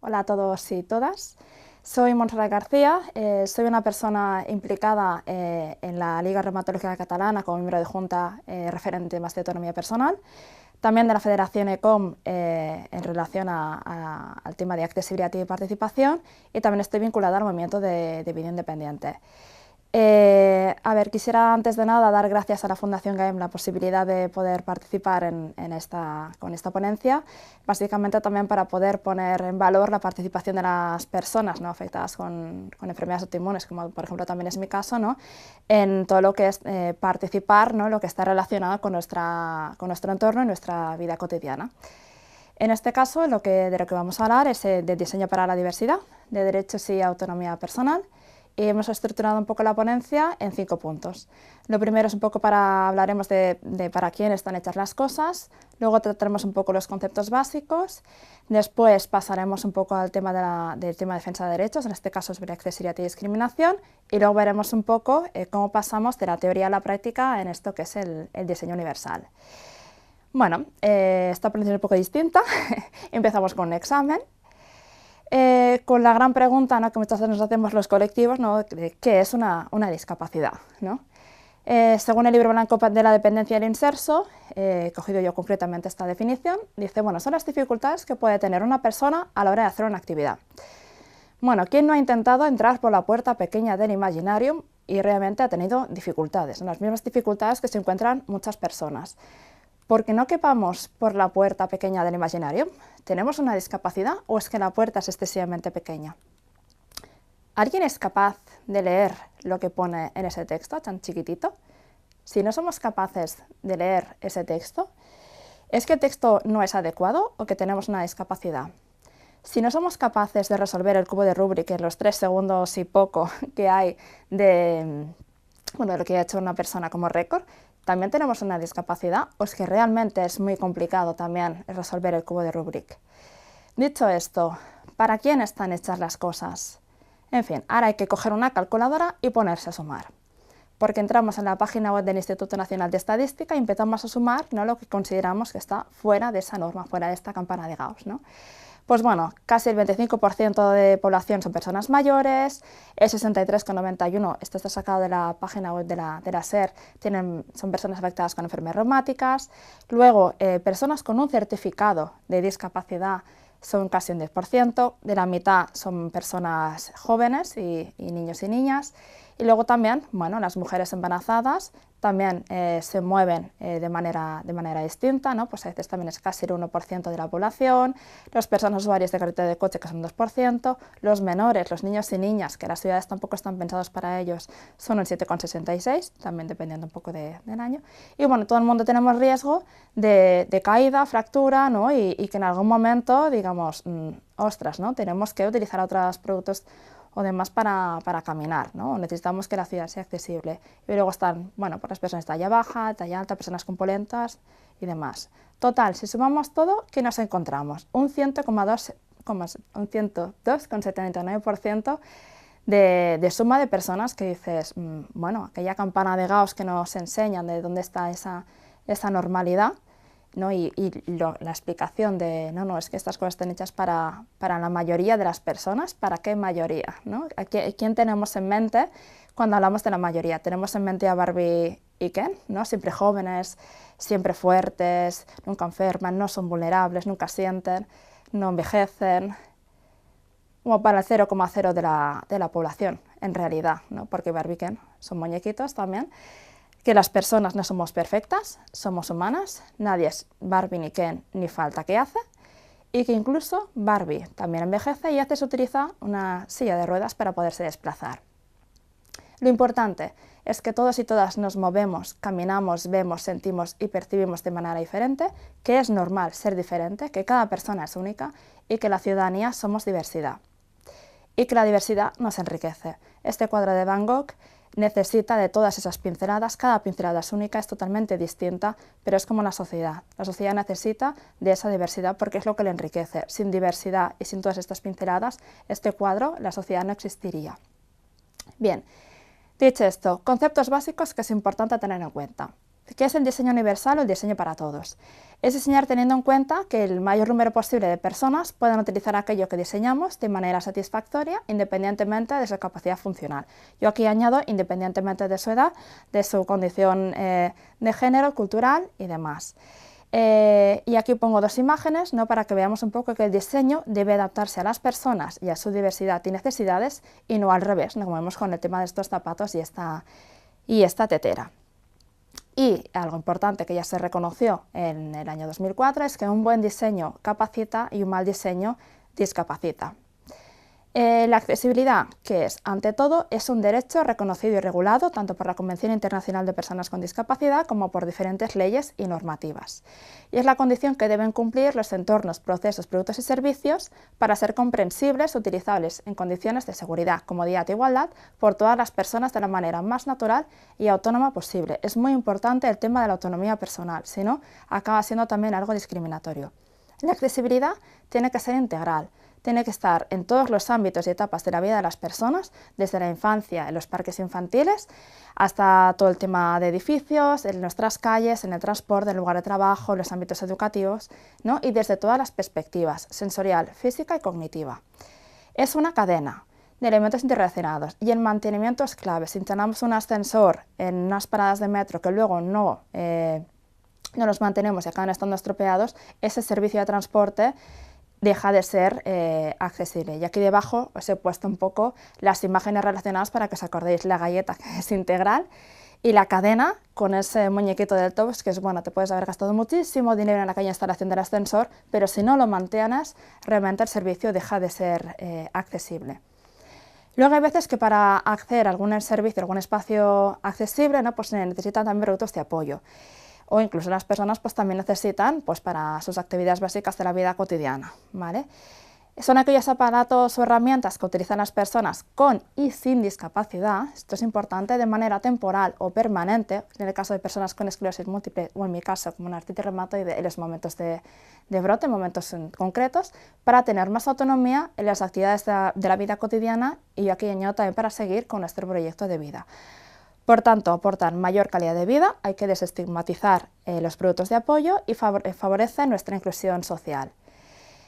Hola a todos y todas. Soy Montserrat García, soy una persona implicada en la Liga Reumatológica Catalana como miembro de Junta referente en de autonomía personal, también de la Federación ECOM en relación al tema de accesibilidad y participación, y también estoy vinculada al movimiento de vida independiente. Quisiera antes de nada dar gracias a la Fundación GAEM la posibilidad de poder participar con esta ponencia, básicamente también para poder poner en valor la participación de las personas, ¿no?, afectadas con enfermedades autoinmunes, como por ejemplo también es mi caso, ¿no?, en todo lo que es participar, ¿no?, lo que está relacionado con nuestro entorno y nuestra vida cotidiana. En este caso, de lo que vamos a hablar es de diseño para la diversidad, de derechos y autonomía personal. Y hemos estructurado un poco la ponencia en 5 puntos. Lo primero es un poco hablaremos de para quién están hechas las cosas, luego trataremos un poco los conceptos básicos, después pasaremos un poco al tema del tema de defensa de derechos, en este caso sobre accesibilidad y discriminación, y luego veremos un poco cómo pasamos de la teoría a la práctica en esto que es el diseño universal. Bueno, esta ponencia es un poco distinta. Empezamos con un examen. Con la gran pregunta, ¿no?, que muchas veces nos hacemos los colectivos, ¿no?, de qué es una discapacidad, ¿no? Según el libro blanco de la dependencia del Inserso, he cogido yo concretamente esta definición, dice, bueno, son las dificultades que puede tener una persona a la hora de hacer una actividad. Bueno, ¿quién no ha intentado entrar por la puerta pequeña del Imaginarium y realmente ha tenido dificultades? Las mismas dificultades que se encuentran muchas personas. ¿Porque no quepamos por la puerta pequeña del Imaginarium? ¿Tenemos una discapacidad o es que la puerta es excesivamente pequeña? ¿Alguien es capaz de leer lo que pone en ese texto tan chiquitito? Si no somos capaces de leer ese texto, ¿es que el texto no es adecuado o que tenemos una discapacidad? Si no somos capaces de resolver el cubo de Rubik en los 3 segundos y poco que hay de lo que ha hecho una persona como récord, ¿también tenemos una discapacidad o es que realmente es muy complicado también resolver el cubo de Rubik? Dicho esto, ¿para quién están hechas las cosas? En fin, ahora hay que coger una calculadora y ponerse a sumar. Porque entramos en la página web del Instituto Nacional de Estadística y empezamos a sumar, ¿no?, lo que consideramos que está fuera de esa norma, fuera de esta campana de Gauss, ¿no? Pues bueno, casi el 25% de población son personas mayores, el 63,91%, esto está sacado de la página web de la SER, son personas afectadas con enfermedades reumáticas. Luego, personas con un certificado de discapacidad son casi un 10%, de la mitad son personas jóvenes y niños y niñas. Y luego también, bueno, las mujeres embarazadas también se mueven de manera distinta, ¿no? Pues a veces también es casi el 1% de la población, las personas usuarias de carrete de coche, que son un 2%, los menores, los niños y niñas, que las ciudades tampoco están pensados para ellos, son un 7,66%, también dependiendo un poco del año. Y bueno, todo el mundo tenemos riesgo de caída, fractura, ¿no?, y que en algún momento digamos, ostras, ¿no?, tenemos que utilizar otros productos o demás para caminar, ¿no? Necesitamos que la ciudad sea accesible. Y luego están, bueno, pues las personas de talla baja, talla alta, personas con polentas y demás. Total, si sumamos todo, ¿qué nos encontramos? Un 102,79% de suma de personas que dices, bueno, aquella campana de Gauss que nos enseñan de dónde está esa normalidad, ¿no? Y la explicación de, no, es que estas cosas están hechas para la mayoría de las personas. ¿Para qué mayoría, no? ¿Quién tenemos en mente cuando hablamos de la mayoría? Tenemos en mente a Barbie y Ken, ¿no? Siempre jóvenes, siempre fuertes, nunca enferman, no son vulnerables, nunca sienten, no envejecen, como para el 0,0 de la población, en realidad, ¿no? Porque Barbie y Ken son muñequitos también. Que las personas no somos perfectas, somos humanas, nadie es Barbie ni Ken, ni falta que hace, y que incluso Barbie también envejece y a veces utiliza una silla de ruedas para poderse desplazar. Lo importante es que todos y todas nos movemos, caminamos, vemos, sentimos y percibimos de manera diferente, que es normal ser diferente, que cada persona es única y que la ciudadanía somos diversidad. Y que la diversidad nos enriquece. Este cuadro de Van Gogh necesita de todas esas pinceladas, cada pincelada es única, es totalmente distinta, pero es como la sociedad necesita de esa diversidad porque es lo que le enriquece. Sin diversidad y sin todas estas pinceladas, este cuadro, la sociedad no existiría. Bien, dicho esto, conceptos básicos que es importante tener en cuenta. ¿Qué es el diseño universal o el diseño para todos? Es diseñar teniendo en cuenta que el mayor número posible de personas puedan utilizar aquello que diseñamos de manera satisfactoria, independientemente de su capacidad funcional. Yo aquí añado independientemente de su edad, de su condición de género, cultural y demás. Y aquí pongo dos imágenes, ¿no?, para que veamos un poco que el diseño debe adaptarse a las personas y a su diversidad y necesidades, y no al revés, ¿no?, como vemos con el tema de estos zapatos y esta tetera. Y algo importante que ya se reconoció en el año 2004 es que un buen diseño capacita y un mal diseño discapacita. La accesibilidad, que es, ante todo, es un derecho reconocido y regulado tanto por la Convención Internacional de Personas con Discapacidad como por diferentes leyes y normativas. Y es la condición que deben cumplir los entornos, procesos, productos y servicios para ser comprensibles, utilizables en condiciones de seguridad, comodidad e igualdad por todas las personas de la manera más natural y autónoma posible. Es muy importante el tema de la autonomía personal, si no, acaba siendo también algo discriminatorio. La accesibilidad tiene que ser integral. Tiene que estar en todos los ámbitos y etapas de la vida de las personas, desde la infancia, en los parques infantiles, hasta todo el tema de edificios, en nuestras calles, en el transporte, en el lugar de trabajo, en los ámbitos educativos, ¿no?, y desde todas las perspectivas, sensorial, física y cognitiva. Es una cadena de elementos interrelacionados y el mantenimiento es clave. Si instalamos un ascensor en unas paradas de metro que luego no los mantenemos y acaban estando estropeados, ese servicio de transporte deja de ser accesible. Y aquí debajo os he puesto un poco las imágenes relacionadas para que os acordéis. La galleta, que es integral, y la cadena con ese muñequito del Tops, que es, bueno, te puedes haber gastado muchísimo dinero en aquella instalación del ascensor, pero si no lo mantienes, realmente el servicio deja de ser accesible. Luego hay veces que para acceder a algún servicio, a algún espacio accesible, ¿no?, pues se necesitan también productos de apoyo. O incluso las personas pues también necesitan pues para sus actividades básicas de la vida cotidiana, ¿vale? Son aquellos aparatos o herramientas que utilizan las personas con y sin discapacidad, esto es importante, de manera temporal o permanente, en el caso de personas con esclerosis múltiple o en mi caso como una artritis reumatoide en los momentos de brote, en momentos concretos, para tener más autonomía en las actividades de la vida cotidiana, y yo aquí añado también para seguir con nuestro proyecto de vida. Por tanto, aportan mayor calidad de vida, hay que desestigmatizar los productos de apoyo y favorecen nuestra inclusión social.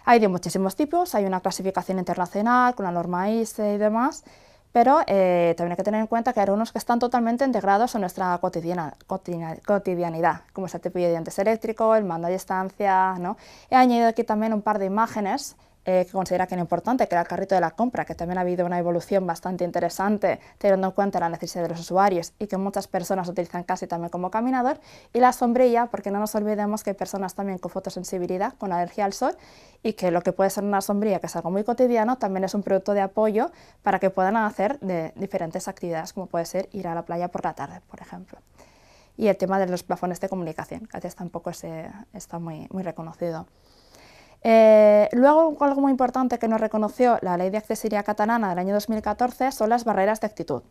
Hay de muchísimos tipos, hay una clasificación internacional con la norma ISE y demás, pero también hay que tener en cuenta que hay algunos que están totalmente integrados en nuestra cotidianidad, como es el cepillo de dientes eléctrico, el mando a distancia, ¿no? He añadido aquí también un par de imágenes que considera que era importante, que era el carrito de la compra, que también ha habido una evolución bastante interesante teniendo en cuenta la necesidad de los usuarios y que muchas personas utilizan casi también como caminador, y la sombrilla, porque no nos olvidemos que hay personas también con fotosensibilidad, con alergia al sol, y que lo que puede ser una sombrilla, que es algo muy cotidiano, también es un producto de apoyo para que puedan hacer de diferentes actividades, como puede ser ir a la playa por la tarde, por ejemplo. Y el tema de los plafones de comunicación, que antes tampoco está muy reconocido. Luego, algo muy importante que nos reconoció la Ley de Accesibilidad catalana del año 2014 son las barreras de actitud,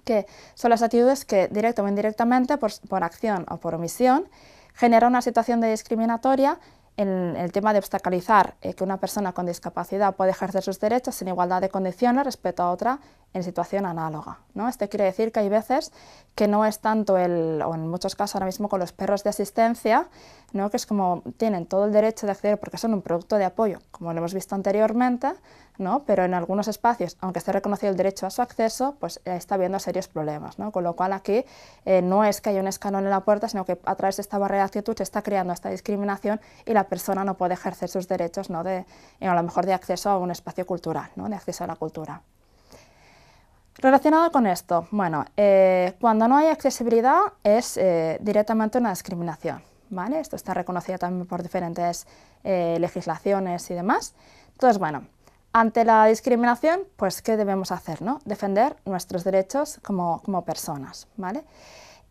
que son las actitudes que, directa o indirectamente, por acción o por omisión, generan una situación de discriminatoria en el tema de obstaculizar que una persona con discapacidad puede ejercer sus derechos en igualdad de condiciones respecto a otra en situación análoga, ¿no? Esto quiere decir que hay veces que no es tanto o en muchos casos ahora mismo con los perros de asistencia, ¿no?, que es como tienen todo el derecho de acceder porque son un producto de apoyo, como lo hemos visto anteriormente, ¿no?, pero en algunos espacios, aunque esté reconocido el derecho a su acceso, pues está habiendo serios problemas, ¿no? Con lo cual aquí no es que haya un escalón en la puerta, sino que a través de esta barrera de actitud se está creando esta discriminación y la persona no puede ejercer sus derechos, ¿no?, a lo mejor de acceso a un espacio cultural, ¿no?, de acceso a la cultura. Relacionado con esto, bueno, cuando no hay accesibilidad es directamente una discriminación, ¿vale? Esto está reconocido también por diferentes legislaciones y demás. Entonces, bueno, ante la discriminación, pues, ¿qué debemos hacer, no? Defender nuestros derechos como personas, ¿vale?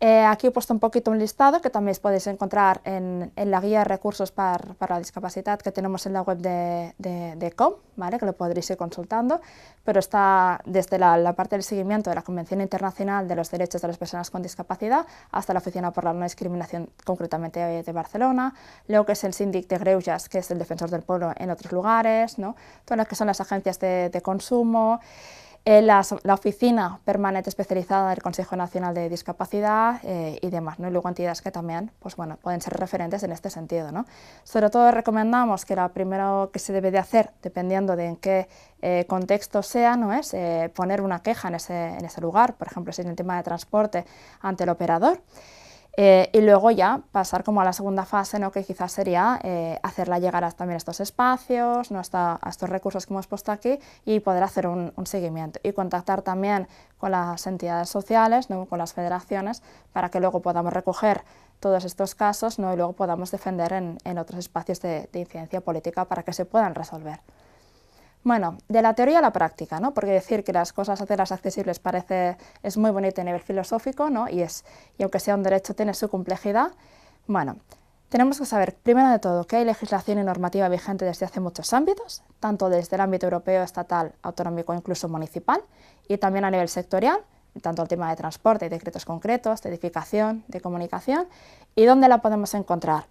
Aquí he puesto un poquito un listado que también podéis encontrar en la guía de recursos para la discapacidad que tenemos en la web de COM, ¿vale?, que lo podréis ir consultando, pero está desde la parte del seguimiento de la Convención Internacional de los Derechos de las Personas con Discapacidad hasta la Oficina por la No Discriminación, concretamente de Barcelona, luego que es el Síndic de Greuges, que es el Defensor del Pueblo en otros lugares, ¿no?, todas las que son las agencias de consumo. La oficina permanente especializada del Consejo Nacional de Discapacidad y demás, ¿no? Y luego entidades que también pues, bueno, pueden ser referentes en este sentido, ¿no? Sobre todo recomendamos que lo primero que se debe de hacer, dependiendo de en qué contexto sea, ¿no? Es poner una queja en ese lugar, por ejemplo, si es el tema de transporte, ante el operador. Y luego ya pasar como a la segunda fase, ¿no? Que quizás sería hacerla llegar también a estos espacios, ¿no? a estos recursos que hemos puesto aquí y poder hacer un seguimiento y contactar también con las entidades sociales, ¿no? Con las federaciones, para que luego podamos recoger todos estos casos, ¿no? Y luego podamos defender en otros espacios de incidencia política para que se puedan resolver. Bueno, de la teoría a la práctica, ¿no? Porque decir que las cosas hacerlas accesibles es muy bonito a nivel filosófico, ¿no? Y aunque sea un derecho tiene su complejidad. Bueno, tenemos que saber, primero de todo, que hay legislación y normativa vigente desde hace muchos ámbitos, tanto desde el ámbito europeo, estatal, autonómico, incluso municipal, y también a nivel sectorial, tanto el tema de transporte, decretos concretos, de edificación, de comunicación, y dónde la podemos encontrar.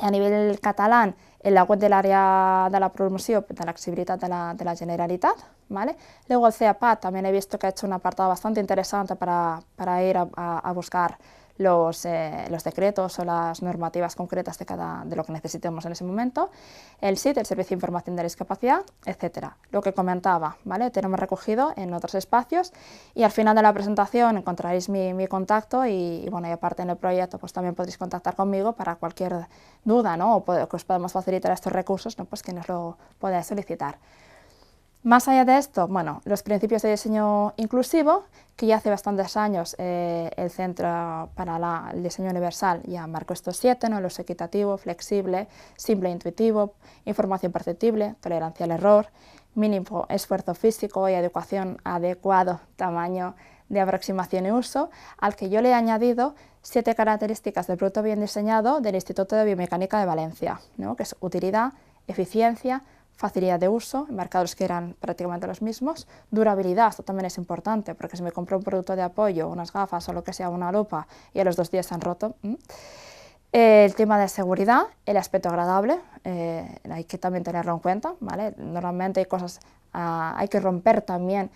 A nivell català, en la web de l'àrea de la promoció de l'accessibilitat de la Generalitat, ¿vale? Luego el CEAPAT también he visto que ha hecho un apartado bastante interesante para ir a buscar los decretos o las normativas concretas de lo que necesitemos en ese momento, el SID, el Servicio de Información de la Discapacidad, etc. Lo que comentaba, ¿vale? Tenemos recogido en otros espacios y al final de la presentación encontraréis mi contacto y bueno, y aparte en el proyecto pues también podréis contactar conmigo para cualquier duda, ¿no? O que os podamos facilitar estos recursos, ¿no? Pues que nos lo podáis solicitar. Más allá de esto, bueno, los principios de diseño inclusivo, que ya hace bastantes años el Centro para el Diseño Universal ya marcó estos 7, ¿no? Los equitativo, flexible, simple e intuitivo, información perceptible, tolerancia al error, mínimo esfuerzo físico y adecuado tamaño de aproximación y uso, al que yo le he añadido 7 características del producto bien diseñado del Instituto de Biomecánica de Valencia, ¿no? Que es utilidad, eficiencia, facilidad de uso, marcadores que eran prácticamente los mismos, durabilidad, esto también es importante, porque si me compro un producto de apoyo, unas gafas o lo que sea, una lupa, y a los 2 días se han roto. El tema de seguridad, el aspecto agradable, hay que también tenerlo en cuenta, ¿vale? Normalmente hay cosas, hay que romper también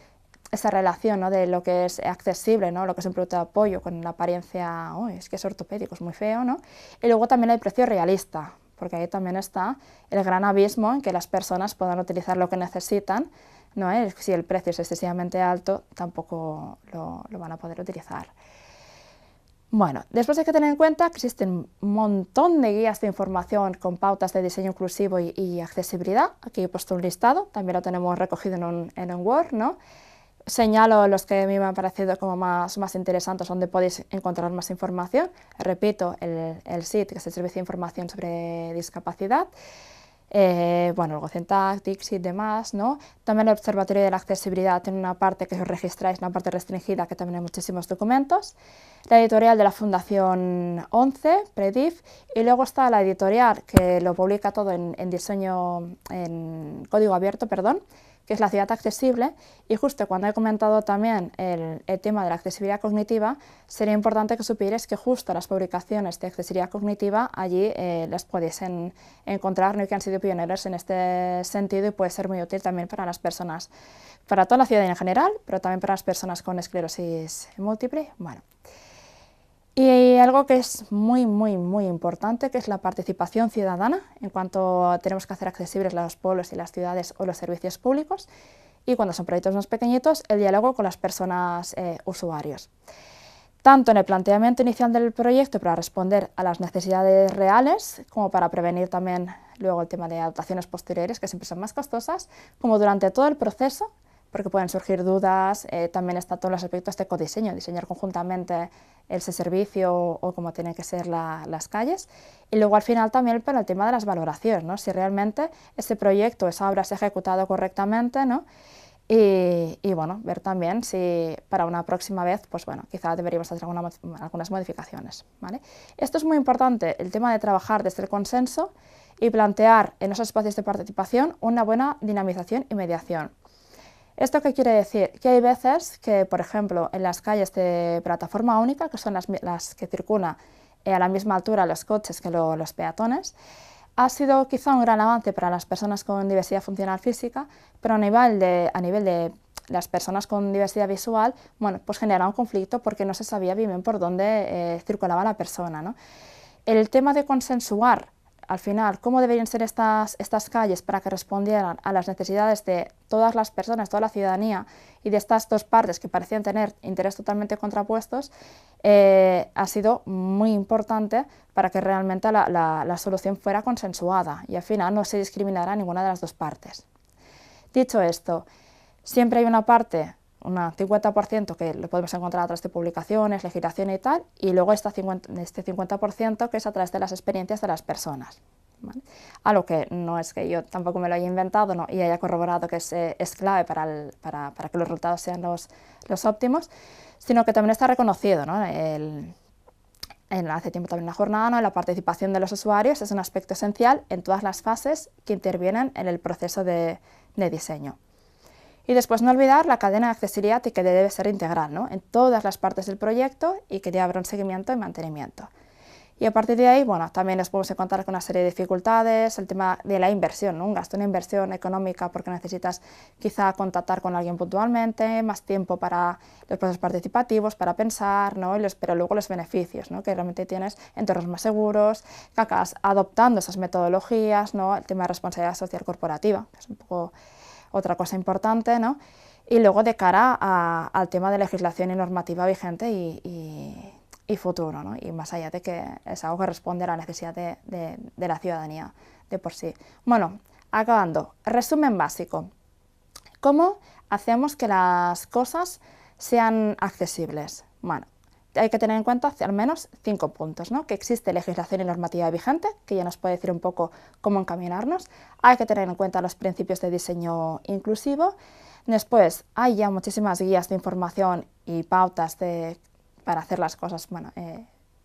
esa relación, ¿no? De lo que es accesible, ¿no? Lo que es un producto de apoyo con la apariencia, es que es ortopédico, es muy feo, ¿no? Y luego también el precio realista, porque ahí también está el gran abismo en que las personas puedan utilizar lo que necesitan, ¿no? Si el precio es excesivamente alto, tampoco lo van a poder utilizar. Bueno, después hay que tener en cuenta que existen un montón de guías de información con pautas de diseño inclusivo y accesibilidad. Aquí he puesto un listado, también lo tenemos recogido en un Word, ¿no? Señalo los que a mí me han parecido como más interesantes, donde podéis encontrar más información. Repito, el SID, que es el Servicio de Información sobre Discapacidad, bueno, luego CENTAC, Dixit y demás, ¿no? También el Observatorio de la Accesibilidad tiene una parte que os registráis, una parte restringida, que también hay muchísimos documentos. La editorial de la Fundación 11, Predif, y luego está la editorial que lo publica todo en código abierto, perdón, que es La Ciudad Accesible, y justo cuando he comentado también el tema de la accesibilidad cognitiva, sería importante que supierais que justo las publicaciones de accesibilidad cognitiva allí las podéis encontrar, ¿no? Y que han sido pioneros en este sentido y puede ser muy útil también para las personas, para toda la ciudadanía en general, pero también para las personas con esclerosis múltiple. Bueno. Y algo que es muy importante, que es la participación ciudadana, en cuanto tenemos que hacer accesibles los pueblos y las ciudades o los servicios públicos, y cuando son proyectos más pequeñitos, el diálogo con las personas usuarios. Tanto en el planteamiento inicial del proyecto para responder a las necesidades reales, como para prevenir también luego el tema de adaptaciones posteriores, que siempre son más costosas, como durante todo el proceso, porque pueden surgir dudas, también está todos los aspectos de codiseño, diseñar conjuntamente ese servicio o cómo tienen que ser las calles, y luego al final también para el tema de las valoraciones, ¿no? Si realmente ese proyecto, esa obra se ha ejecutado correctamente, ¿no? Y bueno, ver también si para una próxima vez, pues bueno, quizá deberíamos hacer algunas modificaciones, ¿vale? Esto es muy importante, el tema de trabajar desde el consenso y plantear en esos espacios de participación una buena dinamización y mediación. ¿Esto qué quiere decir? Que hay veces que, por ejemplo, en las calles de plataforma única, que son las que circulan a la misma altura los coches que los peatones, ha sido quizá un gran avance para las personas con diversidad funcional física, pero a nivel de las personas con diversidad visual, bueno, pues generaba un conflicto porque no se sabía bien por dónde circulaba la persona, ¿no? El tema de consensuar, al final, cómo deberían ser estas calles para que respondieran a las necesidades de todas las personas, toda la ciudadanía, y de estas dos partes que parecían tener intereses totalmente contrapuestos, ha sido muy importante para que realmente la solución fuera consensuada y al final no se discriminara a ninguna de las dos partes. Dicho esto, siempre hay una parte, un 50% que lo podemos encontrar a través de publicaciones, legislación y tal, y luego este 50% que es a través de las experiencias de las personas, ¿vale? Algo que no es que yo tampoco me lo haya inventado, ¿no?, y haya corroborado que es clave para que los resultados sean los óptimos, sino que también está reconocido, ¿no? Hace tiempo también la jornada, ¿no?, la participación de los usuarios es un aspecto esencial en todas las fases que intervienen en el proceso de diseño. Y después no olvidar la cadena de accesibilidad y que debe ser integral, ¿no?, en todas las partes del proyecto y que debe haber un seguimiento y mantenimiento. Y a partir de ahí, bueno, también nos podemos encontrar con una serie de dificultades, el tema de la inversión, ¿no?, un gasto en inversión económica porque necesitas quizá contactar con alguien puntualmente, más tiempo para los procesos participativos, para pensar, ¿no?, pero luego los beneficios, ¿no?, que realmente tienes entornos más seguros, que acabas adoptando esas metodologías, ¿no?, el tema de responsabilidad social corporativa, que es un poco otra cosa importante, ¿no?, y luego de cara al tema de legislación y normativa vigente y futuro, ¿no?, y más allá de que es algo que responde a la necesidad de la ciudadanía de por sí. Bueno, acabando, resumen básico. ¿Cómo hacemos que las cosas sean accesibles? Bueno, hay que tener en cuenta al menos 5 puntos, ¿no?, que existe legislación y normativa vigente, que ya nos puede decir un poco cómo encaminarnos. Hay que tener en cuenta los principios de diseño inclusivo. Después, hay ya muchísimas guías de información y pautas para hacer las cosas, bueno,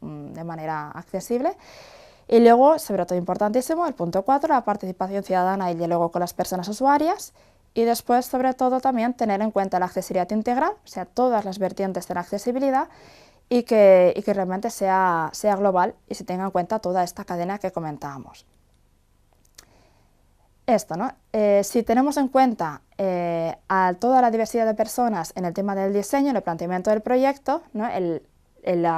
de manera accesible. Y luego, sobre todo importantísimo, el punto 4, la participación ciudadana y el diálogo con las personas usuarias. Y después, sobre todo, también tener en cuenta la accesibilidad integral, o sea, todas las vertientes de la accesibilidad, y que realmente sea global y se tenga en cuenta toda esta cadena que comentábamos. Esto, ¿no? Si tenemos en cuenta a toda la diversidad de personas en el tema del diseño, en el planteamiento del proyecto, ¿no?, el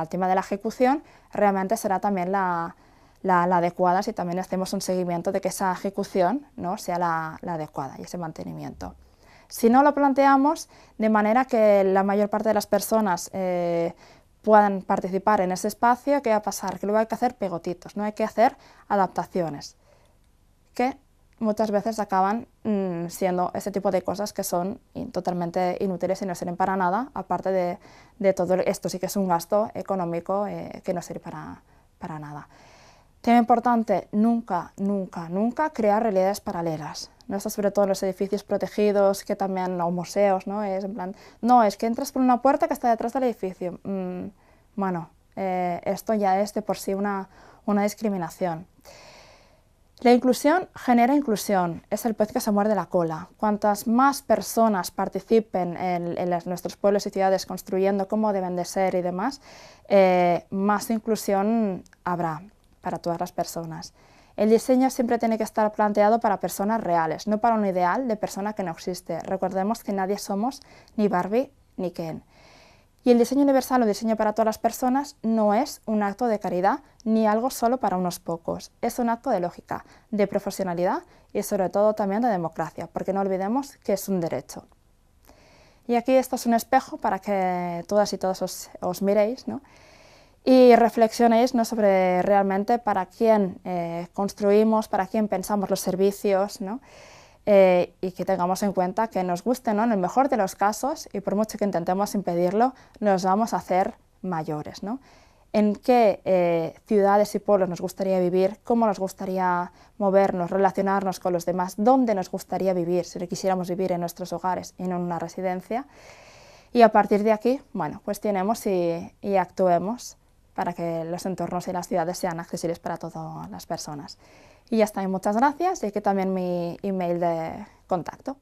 tema de la ejecución realmente será también la adecuada si también hacemos un seguimiento de que esa ejecución, ¿no?, sea la adecuada y ese mantenimiento. Si no lo planteamos de manera que la mayor parte de las personas puedan participar en ese espacio, ¿qué va a pasar? Que luego hay que hacer pegotitos, no hay que hacer adaptaciones, que muchas veces acaban siendo ese tipo de cosas que son totalmente inútiles y no sirven para nada, aparte de todo esto sí que es un gasto económico que no sirve para nada. Tema importante, nunca, nunca, nunca crear realidades paralelas, ¿no? Esto sobre todo en los edificios protegidos, que también, o museos, ¿no?, es en plan, no, es que entras por una puerta que está detrás del edificio. Bueno, esto ya es de por sí una discriminación. La inclusión genera inclusión, es el pez que se muerde la cola. Cuantas más personas participen en nuestros pueblos y ciudades construyendo cómo deben de ser y demás, más inclusión habrá para todas las personas. El diseño siempre tiene que estar planteado para personas reales, no para un ideal de persona que no existe. Recordemos que nadie somos ni Barbie ni Ken. Y el diseño universal o diseño para todas las personas no es un acto de caridad ni algo solo para unos pocos. Es un acto de lógica, de profesionalidad y sobre todo también de democracia, porque no olvidemos que es un derecho. Y aquí esto es un espejo para que todas y todos os miréis, ¿no?, y reflexionéis, ¿no?, sobre realmente para quién construimos, para quién pensamos los servicios, ¿no?, y que tengamos en cuenta que nos guste, ¿no?, en el mejor de los casos, y por mucho que intentemos impedirlo, nos vamos a hacer mayores, ¿no? En qué ciudades y pueblos nos gustaría vivir, cómo nos gustaría movernos, relacionarnos con los demás, dónde nos gustaría vivir, si quisiéramos vivir en nuestros hogares y no en una residencia. Y a partir de aquí, bueno, cuestionemos y actuemos para que los entornos y las ciudades sean accesibles para todas las personas. Y ya está, y muchas gracias, y aquí también mi email de contacto.